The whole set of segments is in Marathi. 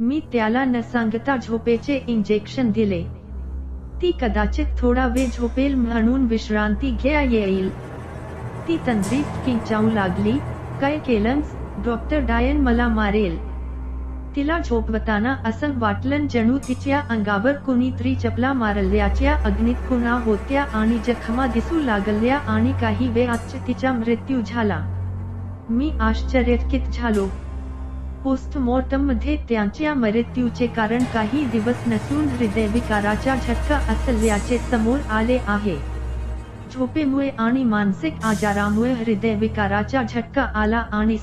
मी त्याला न सांगता झोपेचे इंजेक्शन दिले. ती कदाचित थोडा वेळ झोपेल म्हणून विश्रांती घ्या येईल. ती तंद्रीत किंचाळू लागली, काय केलंस? डॉक्टर डायन मला मारेल. तिला झोपवताना असं वाटलं जणू तिच्या अंगावर कुणीतरी चपला मारल्याच्या अग्नीत खुणा होत्या आणि जखमा दिसू लागल्या आणि काही वेळात तिचा मृत्यू झाला. मी आश्चर्यचकित झालो. पोस्टमॉर्टम मध्ये त्यांच्या मृत्यूचे कारण काही दिवस नसून हृदयविकाराचा झटका असल्याचे समोर आले आहे. झोपेमुळे आणि मानसिक आजारामुळे हृदयविकाराचा झटका आला आणि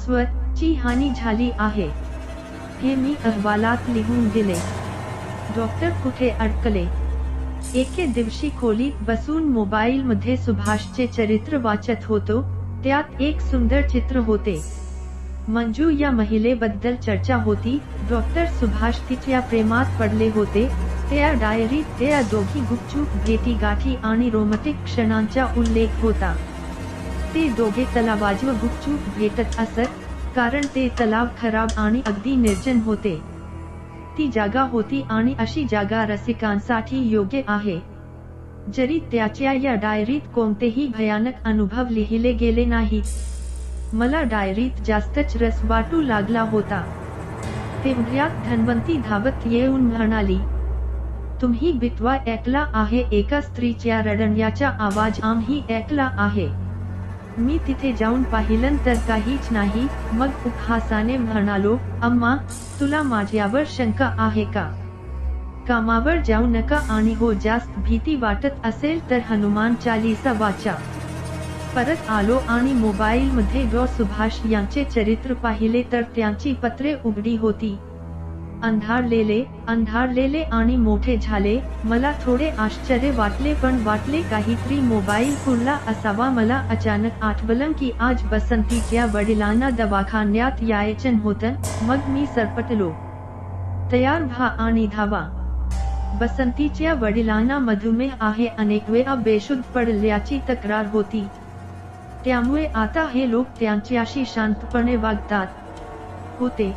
ची हानी झाली आहे. हे मी अहवालात लिहून दिले. डॉक्टर कुठे अडकले? एके दिवशी खोलीत बसून मोबाईल मध्ये सुभाषचे चरित्र वाचत होतो. त्यात एक सुंदर चित्र होते. मंजू या महिलेबद्दल चर्चा होती. डॉक्टर सुभाष तिच्या प्रेमात पडले होते. त्या डायरीत त्या दोघी गुपचूप भेटीगाठी आणि रोमॅन्टिक क्षणांचा उल्लेख होता. ते दोघे तलावाजवळ गुपचूप भेटत असत, कारण ते तलाव खराब आणि अगदी निर्जन होते. ती जागा होती आणि अशी जागा रसिकांसाठी योग्य आहे. जरी त्याच्या या डायरीत कोणतेही भयानक अनुभव लिहिले गेले नाहीत, मला डायरीत जास्तच रस वाटू लागला होता. तेवढ्यात धन्वंती धावत येऊन म्हणाली, तुम्ही बिटवा ऐकला आहे? एका स्त्रीच्या रडण्याचा आवाज आम्ही ऐकला आहे. मी तिथे जाऊन पाहिलं तर काहीच नाही. मग उपहासाने म्हणालो, अम्मा, तुला माझ्यावर शंका आहे का? कामावर जाऊ नका आणि हो जास्त भीती वाटत असेल तर हनुमान चालीसा वाचा. परत आलो आणि मोबाईल मध्ये डॉ सुभाष यांचे चरित्र पाहिले तर त्यांची पत्रे उघडी होती. अंधारलेले आणि मोठे झाले. मला थोडे आश्चर्य वाटले, पण वाटले काहीतरी मोबाईल पुरला असावा. मला अचानक आठवलं की आज बसंतीच्या वडिलांना दवाखान्यात यायचं होतं. मग मी सरपटलो, तयार व्हा आणि धावा. बसंतीच्या वडिलांना मधुमेह आहे. अनेक वेळा बेशुद्ध पडल्याची तक्रार होती. त्यामुळे आता हे लोक त्यांच्याशी शांतपणे वागतात होते.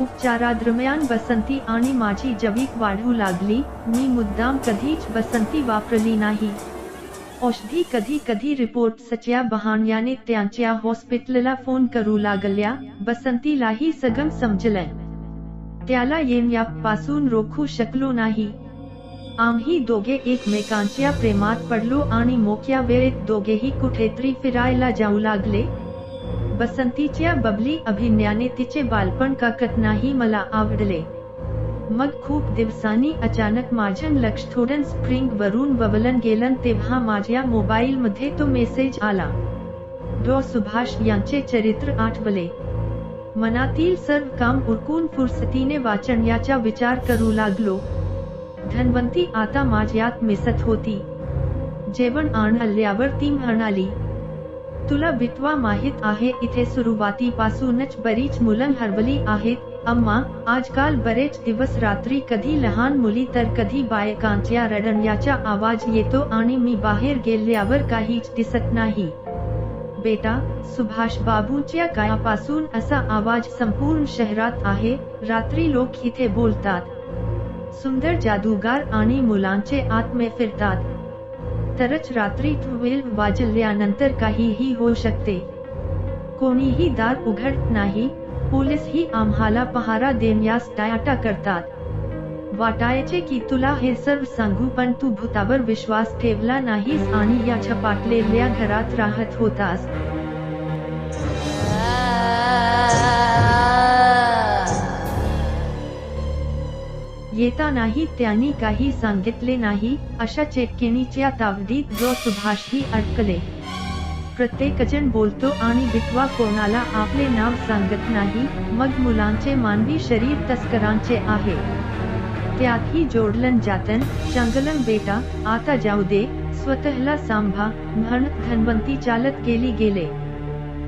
उपचारादरम्यान बसंती आणि माझी जवळीक वाढू लागली. मी मुद्दाम कधीच बसंती वापरली नाही. औषधी कधी रिपोर्ट्सच्या बहाण्याने त्यांच्या हॉस्पिटलला फोन करू लागल्या. बसंतीलाही सगळं समजलं. त्याला येण्यापासून रोखू शकलो नाही. आम्ही दोघे एकमेकांच्या प्रेमात पडलो आणि मोकळ्या वेळेत दोघेही कुठेतरी फिरायला जाऊ लागले. बसंतीच्या बबली अभिनयाने तिचे बालपण काकत नाही मला आवडले. मग खूप दिवसांनी अचानक माझं लक्ष थोडं स्प्रिंग वरून वळलं गेलं तेव्हा माझ्या मोबाईल मध्ये तो मेसेज आला. डॉ सुभाष यांचे चरित्र आठवले. मनातील सर्व काम उरकून फुरसतीने वाचण्याचा विचार करू लागलो. धन्वंती आता माझ्यात मिसत होती. जेवण आणल्यावर ती म्हणाली, तुला बिटवा माहित आहे? इथे सुरुवातीपासूनच बरीच मुलं हरवली आहेत. अम्मा, आजकाल बरेच दिवस रात्री कधी लहान मुली तर कधी बायकांच्या रडण्याचा आवाज येतो आणि मी बाहेर गेल्यावर काहीच दिसत नाही. बेटा, सुभाष बाबूच्या काळापासून असा आवाज संपूर्ण शहरात आहे. रात्री लोक इथे बोलतात. सुंदर जादूगार आणि मुलांचे आत्मे फिरतात. तरच रात्री 12 वाजल्यानंतर काहीही होऊ शकते. कोणीही दार उघडत नाही. पोलीसही आम्हाला पहारा देण्यास टाळाटाळ करतात. वाटायचे की तुला हे सर्व सांगू, पण तू भूतावर विश्वास ठेवला नाहीस आणि या झपाटलेल्या घरात राहत होतास. येतानाही त्यांनी काही सांगितले नाही. अशा चेटकिणीच्या तावडीत डॉ सुभाषही अडकले. प्रत्येकजण बोलतो आणि बिटवा कोणाला आपले नाव सांगत नाही. मग मुलांचे मानवी शरीर तस्करांचे आहे. त्यातही जोडलं जातं. चांगलं बेटा, आता जाऊ दे, स्वतःला सांभाळ म्हणत धन्वंती चालत गेली गेले.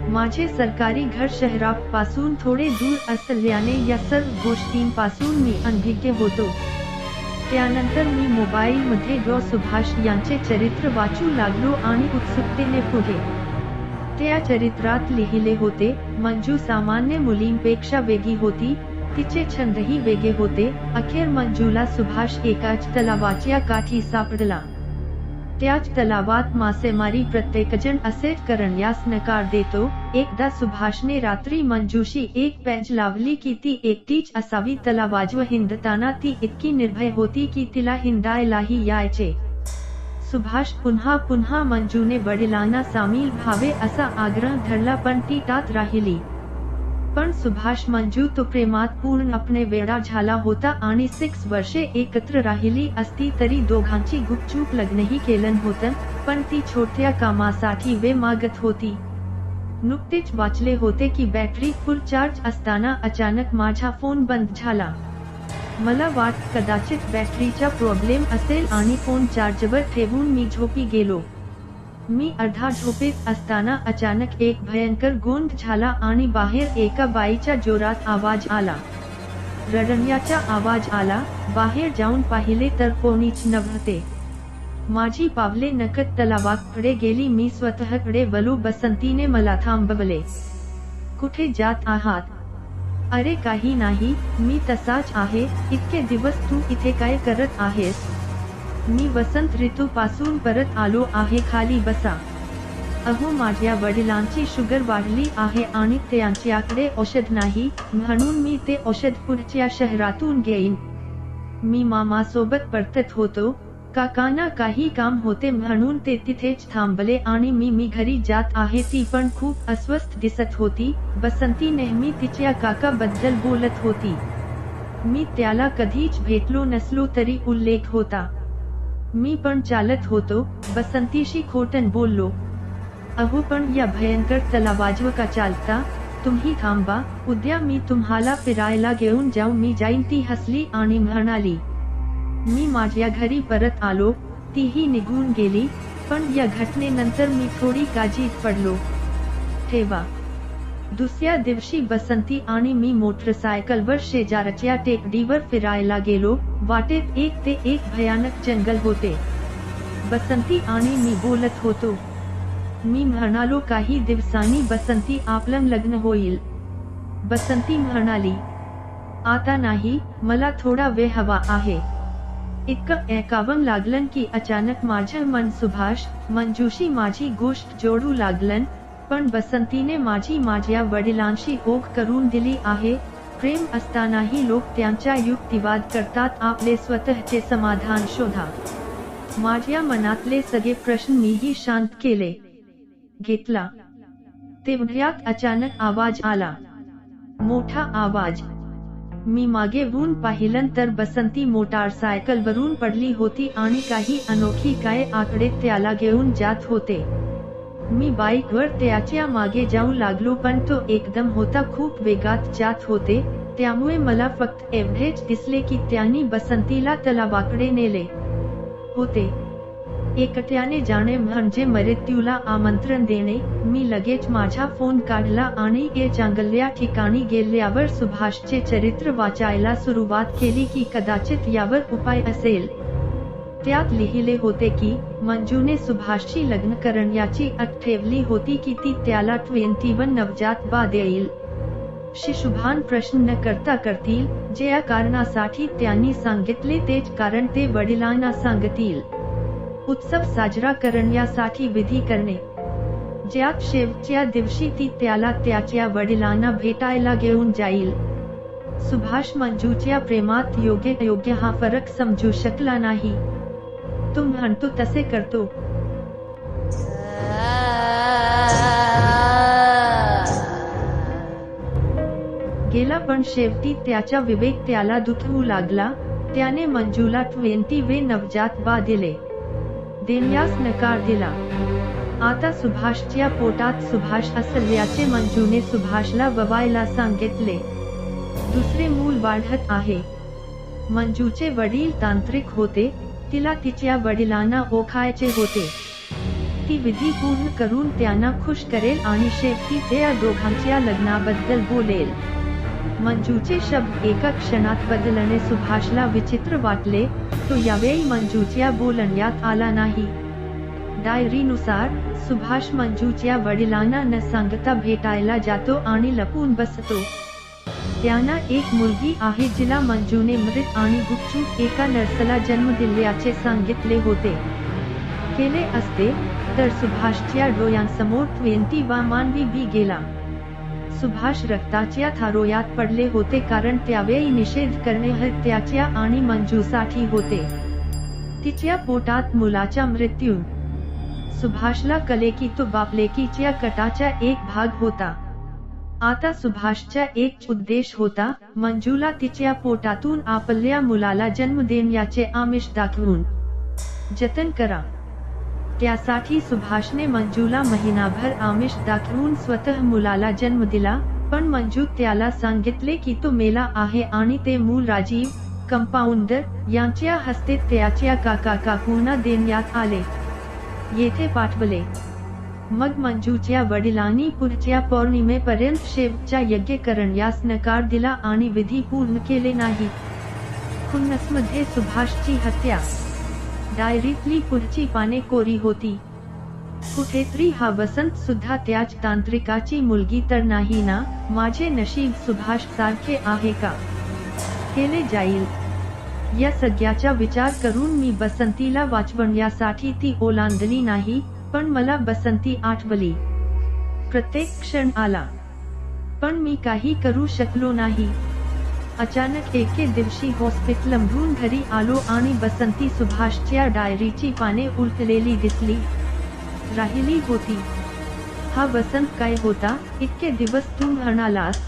माझे सरकारी घर शहरापासून थोडे दूर असल्याने या सर्व गोष्टींपासून मी अनभिज्ञ होतो. त्यानंतर मी मोबाईल मध्ये डॉ सुभाष यांचे चरित्र वाचू लागलो आणि उत्सुकतेने पुढे. त्या चरित्रात लिहिले होते, मंजू सामान्य मुलींपेक्षा वेगळी होती. तिचे छंदही वेगळे होते. अखेर मंजूला सुभाष एकाच तलावाच्या काठी सापडला. त्याच तलावात मासेमारी प्रत्येकजण असेच करण्यास नकार देतो. एकदा सुभाषने रात्री मंजूशी एक पेंच लावली की ती एकटीच असावी तलावाजवळ हिंडताना ती इतकी निर्भय होती की तिला हिंडायलाही यायचे. सुभाष पुन्हा पुन्हा मंजूने वडिलांना सामील व्हावे असा आग्रह धरला पण ती टाळत राहिली. पण सुभाष मंजू तो प्रेमात पूर्णपणे वेडा झाला होता आणि 6 वर्षे एकत्र राहिली असती तरी दोघांची गुपचूप लग्नही केलं होतं. पण ती छोट्या कामासाठी वेळ मागत होती. नुकतेच वाचले होते की बॅटरी फुल चार्ज असताना अचानक माझा फोन बंद झाला. मला वाटत कदाचित बॅटरीचा प्रॉब्लेम असेल आणि फोन चार्जवर ठेवून मी झोपी गेलो. मी अर्धा झोपेत असताना अचानक एक भयंकर गोंध झाला आणि बाहेर एका बाईचा जोरात आवाज आला. रडण्याचा आवाज आला. बाहेर जाऊन पाहिले तर कोणीच नव्हते. माझी पावले नकत तलावाकडे गेली. मी स्वतःकडे वळलो. बसंतीने मला थांबवले. कुठे जात आहात? अरे काही नाही, मी तसाच आहे. इतके दिवस तू इथे काय करत आहेस? मी वसंत ऋतूपासून परत आलो आहे. खाली बसा. अहो माझ्या वडिलांची शुगर वाढली आहे आणि त्यांच्याकडे औषध नाही म्हणून मी ते औषध पुढच्या शहरातून घेईन. मी मामासोबत परतत होतो. काकांना काही काम होते म्हणून ते तिथेच थांबले आणि मी घरी जात आहे. ती पण खूप अस्वस्थ दिसत होती. बसंती नेहमी तिच्या काकाबद्दल बोलत होती. मी त्याला कधीच भेटलो नसलो तरी उल्लेख होता. मी पण चालत होतो. बसंतीशी खोटं बोललो. अहो पण या भयंकर तलावाजवळ का चालता? तुम्ही थांबा, उद्या मी तुम्हाला फिरायला घेऊन जाऊ. मी जाईन. ती हसली आणि म्हणाली. मी माझ्या घरी परत आलो. तीही निघून गेली. पण या घटनेनंतर मी थोडी काळजीत पडलो. ठेवा. दुसऱ्या दिवशी बसंती आणि मी मोटरसायकलवर शेजारच्या टेकडीवर फिरायला गेलो. वाटेत एक भयानक जंगल होते. बसंती आणि मी बोलत होतो. मी म्हणालो काही दिवसांनी बसंती आपलं लग्न होईल. बसंती म्हणाली आता नाही, मला थोडा वेळ हवा आहे. इतकं ऐकावं लागलं की अचानक माझं मन सुभाष मंजूशी माझी गोष्ट जोडू लागलं. पण बसंतीने माझ्या वडिलांशी ओळख करून दिली आहे. प्रेम असतानाही लोक त्यांच्या युक्तिवाद करतात. आपले स्वतःचे समाधान शोधा. माझ्या मनातले सगळे प्रश्न मीही शांत केले. घेतला. तेवढ्यात अचानक आवाज आला. मोठा आवाज. मी मागे वळून पाहिलं तर बसंती मोटारसायकलवरून पडली होती आणि काही अनोखी काय आकडे त्याला घेऊन जात होते. मी बाईकवर त्याच्या मागे जाऊ लागलो पण तो एकदम होता. खूप वेगात जात होते. त्यामुळे मला फक्त एवढेच दिसले की त्यांनी बसंतीला तलावाकडे नेले होते. एकट्याने जाणे म्हणजे मृत्यूला आमंत्रण देणे. मी लगेच माझा फोन काढला आणि चांगल्या ठिकाणी गेल्यावर सुभाषचे चरित्र वाचायला सुरुवात केली की कदाचित यावर उपाय असेल. त्यात लिहिले होते की मंजूने सुभाषशी लग्न करण्याची अट ठेवली होती की ती त्याला 21 नवजात बाळ देईल. शिशुभान प्रश्न न करता करतील. ज्या कारणासाठी त्यांनी सांगितले तेच कारण ते वडिलांना सांगतील. उत्सव साजरा करण्यासाठी विधी करणे. ज्यात शेवटच्या दिवशी ती त्याला त्याच्या वडिलांना भेटायला घेऊन जाईल. सुभाष मंजूच्या प्रेमात योग्य हा फरक समजू शकला नाही. तो म्हणतो तसे करतो. गेला पण शेवटी त्याचा विवेक त्याला दुखवू लागला. त्याने मंजूला 20 नवजात बाळ दिले. देण्यास नकार दिला. आता सुभाषच्या पोटात सुभाष असल्याचे मंजूने सुभाषला ववायला सांगितले. दुसरे मूल वाढत आहे. मंजूचे वडील तांत्रिक होते. तिला तिच्या वडिलांना ओळखायचे होते. ती विधी पूर्ण करून त्यांना खुश करेल आणि शेवटी त्या दोघांच्या लग्नाबद्दल बोलेल. मंजूचे शब्द एका क्षणात बदलणे सुभाषला विचित्र वाटले. तो यावेळी मंजूच्या बोलण्यात आला नाही. डायरीनुसार सुभाष मंजूच्या वडिलांना न सांगता भेटायला जातो आणि लपून बसतो. त्यांना एक मुलगी आहे जिला मंजूने मृत आणि गुपचूप एका नर्सला जन्म दिल्याचे सांगितले होते. केले असते तर सुभाषच्या डोळ्यांसमोर 20 मानवी बी गेला. सुभाष रक्ताच्या थारोळ्यात पडले होते कारण त्यावेळी निषेध करणे हत्याच्या आणि मंजूसाठी होते. तिच्या पोटात मुलाचा मृत्यू. सुभाषला कळे की तो बापलेकीच्या कटाचा एक भाग होता. आता सुभाषचा एक उद्देश होता, मंजूला तिच्या पोटातून आपल्या मुलाला जन्म देण्याचे आमिष दाखवून जतन करा. त्यासाठी सुभाषने मंजूला महिनाभर आमिष दाखवून स्वतः मुलाला जन्म दिला, पण मंजू त्याला सांगितले की तो मेला आहे आणि ते मूल राजीव कंपाऊंडर यांच्या हस्ते त्याच्या काकांना देण्यात आले. येथे पाठवले. मग मंजूच्या वडिलांनी पुढच्या पौर्णिमेपर्यंत शेवटचा यज्ञ करण्यास नकार दिला आणि विधी पूर्ण केले नाही. खुन्नसमध्ये सुभाषची हत्या. डायरीतली पुढची पाने कोरी होती. कुठेतरी हा वसंत सुद्धा त्याच तांत्रिकाची मुलगी तर नाही ना. माझे नशीब सुभाष सारखे आहे का? केले जाईल. या सगळ्याचा विचार करून मी बसंतीला वाचवण्यासाठी ती ओलांडली नाही, पण मला बसंती आठवली. प्रत्येक क्षण आला, पण मी काही करू शकलो नाही. अचानक एके दिवशी हॉस्पिटलमधून घरी आलो आणि बसंती सुभाषच्या डायरीची पाने उलटलेली दिसली राहिली होती. हा वसंत काय होता? इतके दिवस तू म्हणालास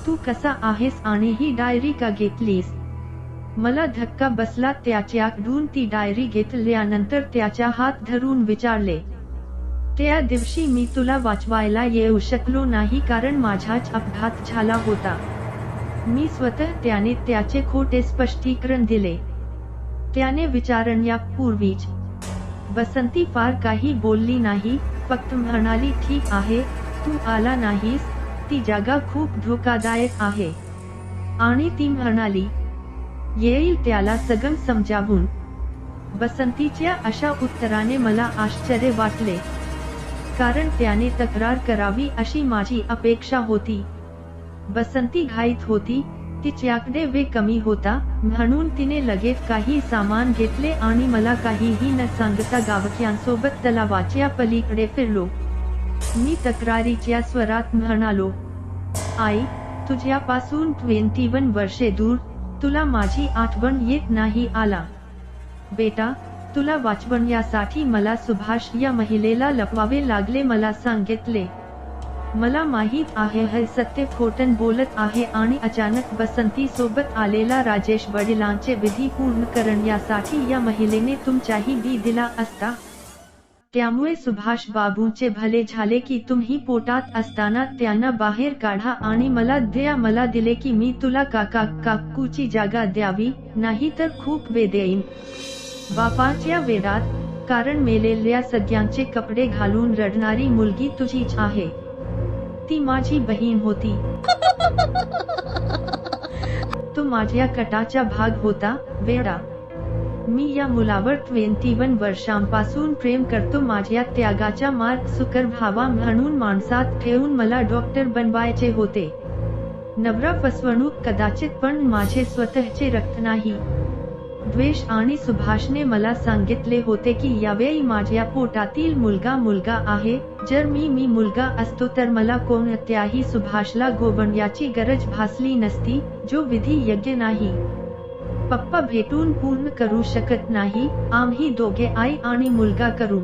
तू कसा आहेस आणि ही डायरी का घेतलीस? मला धक्का बसला. त्याच्याकडून ती डायरी घेतल्यानंतर त्याचा हात धरून विचारले, त्या दिवशी मी तुला वाचवायला येऊ शकलो नाही कारण माझाच अपघात झाला होता. मी स्वतः त्याने त्याचे खोटे स्पष्टीकरण दिले. त्याने विचारण्यापूर्वीच बसंती फार काही बोलली नाही, फक्त म्हणाली, ठीक आहे, तू आला नाहीस, ती जागा खूप धोकादायक आहे. आणि ती म्हणाली, येईल त्याला सगळं समजावून. बसंतीच्या अशा उत्तराने मला आश्चर्य वाटले, कारण त्याने तक्रार करावी अशी माझी अपेक्षा होती. बसंती घाईत होती, तिच्याकडे वेळ कमी होता, म्हणून तिने लगेच काही सामान घेतले आणि मला काहीही न सांगता गावकऱ्यांसोबत तलावाच्या पलीकडे फिरलो. मी तक्रारीच्या स्वरात म्हणालो, आई, तुझ्यापासून 21 वर्षे दूर, तुला माझी आठवण येत नाही आला? बेटा, तुला वाचवण्यासाठी मला सुभाष या महिलेला लपवावे लागले. मला सांगितले. मला माहित आहे हे सत्य खोटं बोलत आहे आणि अचानक बसंती सोबत आलेला राजेश वडिलांचे विधी पूर्ण करण्यासाठी या महिलेने तुमचाही बी दिला असता. त्यामुळे सुभाष बाबूंचे भले झाले की तुम्ही पोटात असताना त्यांना बाहेर काढा आणि मला द्या. मला दिले की मी तुला काकूची जागा द्यावी, नाही तर खूप वेळ देईन बापाच्या वेडात, कारण मेलेल्या सगळ्यांचे कपडे घालून रडणारी मुलगी तुझीच आहे. ती माझी बहीण होती. तो माझ्या कटाचा भाग होता. वेडा, मी या मुलावर 21 वर्षांपासून प्रेम करतो. माझ्या त्यागाचा मार्ग सुकर व्हावा म्हणून माणसात ठेवून मला डॉक्टर बनवायचे होते. नवरा फसवणूक कदाचित, पण माझे स्वतःचे रक्त नाही. द्वेष. आणि सुभाषने मला सांगितले होते की यावेळी माझ्या पोटातील मुलगा आहे. जर मी मुलगा असतो तर मला कोणत्याही सुभाषला गोवण्याची गरज भासली नसती. जो विधी यज्ञ नाही पप्पा भेटून पूर्ण करू शकत नाही, आम्ही दोघे आई आणि मुलगा करू.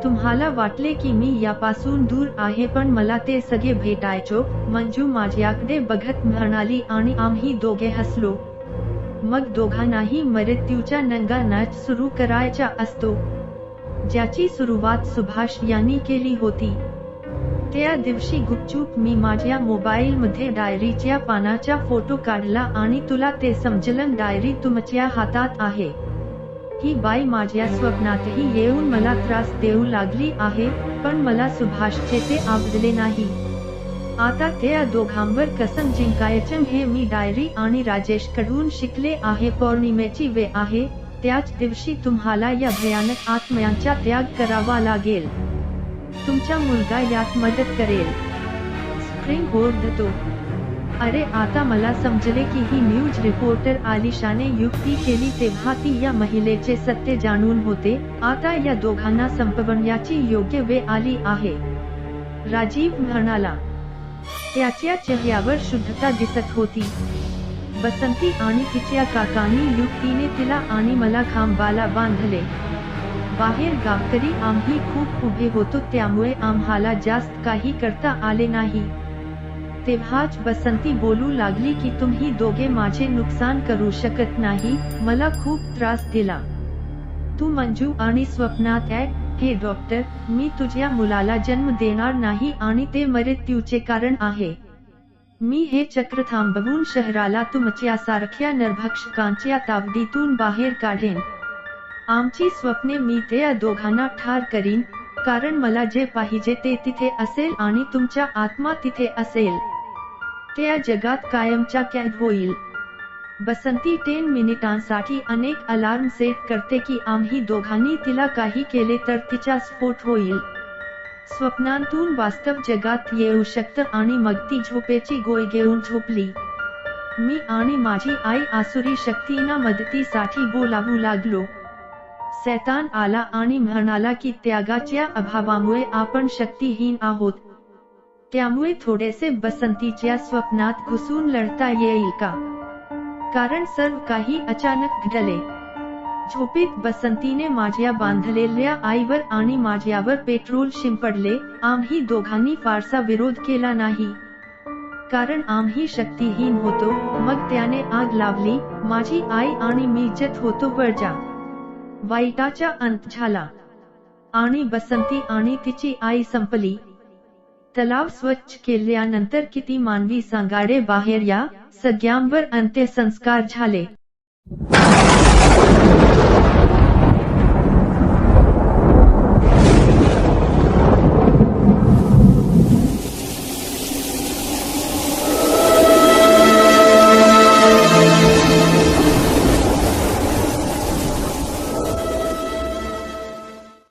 तुम्हाला वाटले की मी यापासून दूर आहे, पण मला ते सगळे भेटायचो. मंजू माझ्याकडे बघत म्हणाली आणि आम्ही दोघे हसलो. मग दोघांनाही मृत्यूचा नंगा नाच सुरू करायचा असतो, ज्याची सुरुवात सुभाष यांनी केली होती. त्या दिवशी गुपचूप मी माझ्या मोबाईलमध्ये डायरीच्या पानाचा फोटो काढला आणि तुला ते समजलं. डायरी तुमच्या हातात आहे. ही बाई माझ्या स्वप्नातही येऊन मला त्रास देऊ लागली आहे, पण मला सुभाषचे ते आवडले नाही. आता त्या दोघांवर कसं जिंकायचं हे मी डायरी आणि राजेश कडून शिकले आहे. पौर्णिमेची वेळ आहे, त्याच दिवशी तुम्हाला या भयानक आत्म्यांचा त्याग करावा लागेल. तुमचा मुलगा यात मदत करेल. स्प्रिंग बोर्ड देतो. अरे आता मला समजले की ही न्यूज रिपोर्टर आलिशाने युक्ती केली तेव्हा ती या महिलेचे सत्य जाणून होते. आता या दोघांना संपवण्याची योग्य वेळ आली आहे, राजीव म्हणाला. त्याच्या चेहऱ्यावर शुद्धता दिसत होती. बसंती आणि तिच्या काकांनी युक्तीने तिला आणि मला खांबाला बांधले. बाहेर गावकरी आम्ही खूप उभे होतो त्यामुळे आम्हाला जास्त काही करता आले नाही. तेव्हाच बसंती बोलू लागली की तुम्ही दोघे माझे नुकसान करू शकत नाही, मला खूप त्रास दिला. तू मंजू आणि स्वप्नात आहे. हे डॉक्टर, मी तुझ्या मुलाला जन्म देणार नाही आणि ते मृत्यूचे कारण आहे. मी हे चक्र थांबवून शहराला तुमच्यासारख्या नरभक्षकांच्या तावडीतून बाहेर काढेन. आमची स्वप्ने मी त्या दोघांना ठार करीन, कारण मला जे पाहिजे ते तिथे असेल आणि तुमचा आत्मा तिथे असेल. त्या जगात कायमचा कैद होईल. बसंती 10 मिनिटांसाठी अनेक अलार्म सेट करते की आम्ही दोघांनी तिला काही केले तर तिचा स्फोट होईल. स्वप्नांतून वास्तव जगात येऊ शकतं आणि मग ती झोपेची गोळी घेऊन झोपली. मी आणि माझी आई आसुरी शक्तींना मदतीसाठी बोलावू लागलो. सैतान आला आणि म्हणाला की त्यागाच्या अभावामुळे आपण शक्तिहीन आहोत. त्यामुळे थोडेसे बसंतीच्या स्वप्नात घुसून लढता येईल का? कारण सर्व काही अचानक घडले. झोपेत बसंतीने माझ्या बांधलेल्या आईवर आणि माझ्यावर पेट्रोल शिंपडले. आम्ही दोघांनी फारसा विरोध केला नाही, कारण आम्ही शक्तिहीन होतो. मग त्याने आग लावली. माझी आई आणि मी जत होतो वरजा. वाईटाचा अंत झाला आणि बसंती आणि तिची आई संपली. तलाव स्वच्छ केल्यानंतर किती मानवी सांगाडे बाहेर या सगळ्यांवर अंत्यसंस्कार झाले.